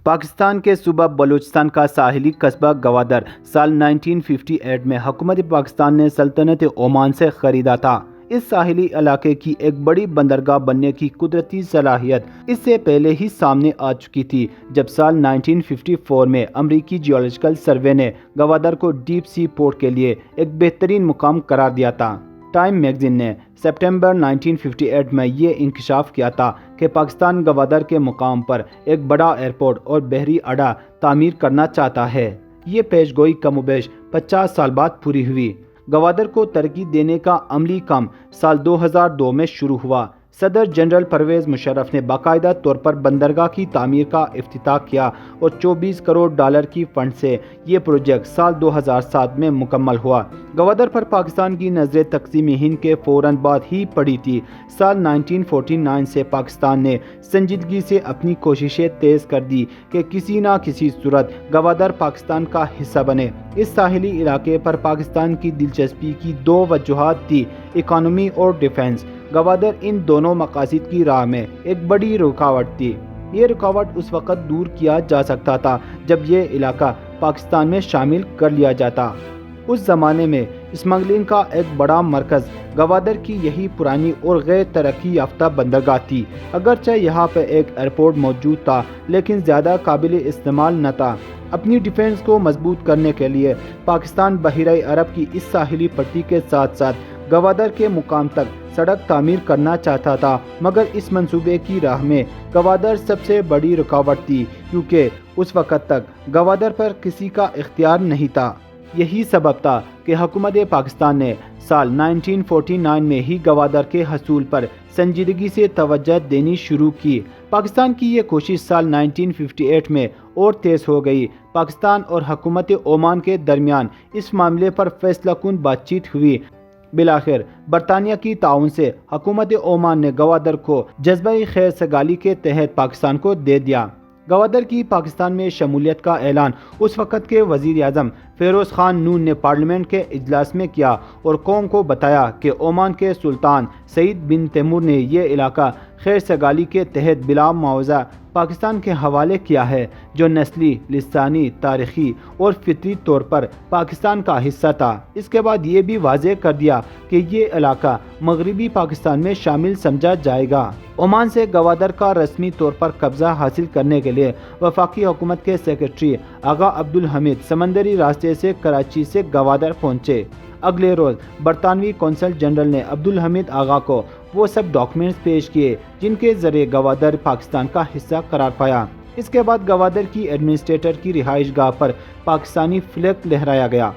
پاکستان کے صوبہ بلوچستان کا ساحلی قصبہ گوادر سال 1958 میں حکومت پاکستان نے سلطنت عمان سے خریدا تھا۔ اس ساحلی علاقے کی ایک بڑی بندرگاہ بننے کی قدرتی صلاحیت اس سے پہلے ہی سامنے آ چکی تھی، جب سال 1954 میں امریکی جیولوجیکل سروے نے گوادر کو ڈیپ سی پورٹ کے لیے ایک بہترین مقام قرار دیا تھا۔ ٹائم میگزین نے ستمبر 1958 میں یہ انکشاف کیا تھا کہ پاکستان گوادر کے مقام پر ایک بڑا ایئرپورٹ اور بحری اڈا تعمیر کرنا چاہتا ہے۔ یہ پیش گوئی کم و بیش 50 سال بعد پوری ہوئی۔ گوادر کو ترقی دینے کا عملی کام سال 2002 میں شروع ہوا۔ صدر جنرل پرویز مشرف نے باقاعدہ طور پر بندرگاہ کی تعمیر کا افتتاح کیا اور 24 کروڑ ڈالر کی فنڈ سے یہ پروجیکٹ سال 2007 میں مکمل ہوا۔ گوادر پر پاکستان کی نظر تقسیم ہند کے فوراً بعد ہی پڑی تھی۔ سال 1949 سے پاکستان نے سنجیدگی سے اپنی کوششیں تیز کر دی کہ کسی نہ کسی صورت گوادر پاکستان کا حصہ بنے۔ اس ساحلی علاقے پر پاکستان کی دلچسپی کی دو وجوہات تھی، اکانومی اور ڈیفنس۔ گوادر ان دونوں مقاصد کی راہ میں ایک بڑی رکاوٹ تھی۔ یہ رکاوٹ اس وقت دور کیا جا سکتا تھا جب یہ علاقہ پاکستان میں شامل کر لیا جاتا۔ اس زمانے میں اسمگلنگ کا ایک بڑا مرکز گوادر کی یہی پرانی اور غیر ترقی یافتہ بندرگاہ تھی۔ اگرچہ یہاں پہ ایک ایئرپورٹ موجود تھا، لیکن زیادہ قابل استعمال نہ تھا۔ اپنی ڈیفنس کو مضبوط کرنے کے لیے پاکستان بحیرہ عرب کی اس ساحلی پٹی کے ساتھ ساتھ گوادر کے مقام تک سڑک تعمیر کرنا چاہتا تھا، مگر اس منصوبے کی راہ میں گوادر سب سے بڑی رکاوٹ تھی، کیونکہ اس وقت تک گوادر پر کسی کا اختیار نہیں تھا۔ یہی سبب تھا کہ حکومت پاکستان نے سال 1949 میں ہی گوادر کے حصول پر سنجیدگی سے توجہ دینی شروع کی۔ پاکستان کی یہ کوشش سال 1958 میں اور تیز ہو گئی۔ پاکستان اور حکومت عمان کے درمیان اس معاملے پر فیصلہ کن بات چیت ہوئی۔ بالآخر برطانیہ کی تعاون سے حکومت عمان نے گوادر کو جذبہ خیر سگالی کے تحت پاکستان کو دے دیا۔ گوادر کی پاکستان میں شمولیت کا اعلان اس وقت کے وزیر اعظم فیروز خان نون نے پارلیمنٹ کے اجلاس میں کیا اور قوم کو بتایا کہ عمان کے سلطان سعید بن تیمور نے یہ علاقہ خیر سگالی کے تحت بلا معاوضہ پاکستان کے حوالے کیا ہے، جو نسلی، لسانی، تاریخی اور فطری طور پر پاکستان کا حصہ تھا۔ اس کے بعد یہ بھی واضح کر دیا کہ یہ علاقہ مغربی پاکستان میں شامل سمجھا جائے گا۔ عمان سے گوادر کا رسمی طور پر قبضہ حاصل کرنے کے لیے وفاقی حکومت کے سیکرٹری آغا عبدالحمید سمندری راستے سے کراچی سے گوادر پہنچے۔ اگلے روز برطانوی قونصل جنرل نے عبدالحمید آغا کو وہ سب ڈاکیومنٹس پیش کیے جن کے ذریعے گوادر پاکستان کا حصہ قرار پایا۔ اس کے بعد گوادر کی ایڈمنسٹریٹر کی رہائش گاہ پر پاکستانی فلیگ لہرایا گیا۔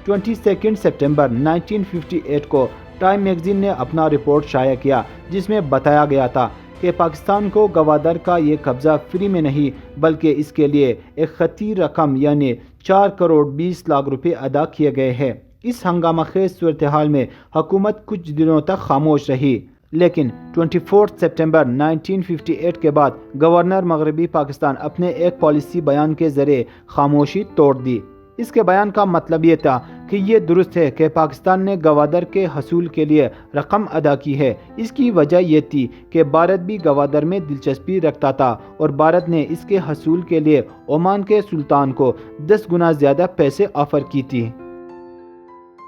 22 ستمبر 1958 کو ٹائم میگزین نے اپنا رپورٹ شائع کیا، جس میں بتایا گیا تھا کہ پاکستان کو گوادر کا یہ قبضہ فری میں نہیں بلکہ اس کے لیے ایک خطی رقم یعنی 4 کروڑ 20 لاکھ روپے ادا کیے گئے ہیں۔ اس ہنگامہ خیز صورتحال میں حکومت کچھ دنوں تک خاموش رہی، لیکن 24 ستمبر 1958 کے بعد گورنر مغربی پاکستان اپنے ایک پالیسی بیان کے ذریعے خاموشی توڑ دی۔ اس کے بیان کا مطلب یہ تھا کہ یہ درست ہے کہ پاکستان نے گوادر کے حصول کے لیے رقم ادا کی ہے۔ اس کی وجہ یہ تھی کہ بھارت بھی گوادر میں دلچسپی رکھتا تھا اور بھارت نے اس کے حصول کے لیے عمان کے سلطان کو 10 گنا زیادہ پیسے آفر کی تھی۔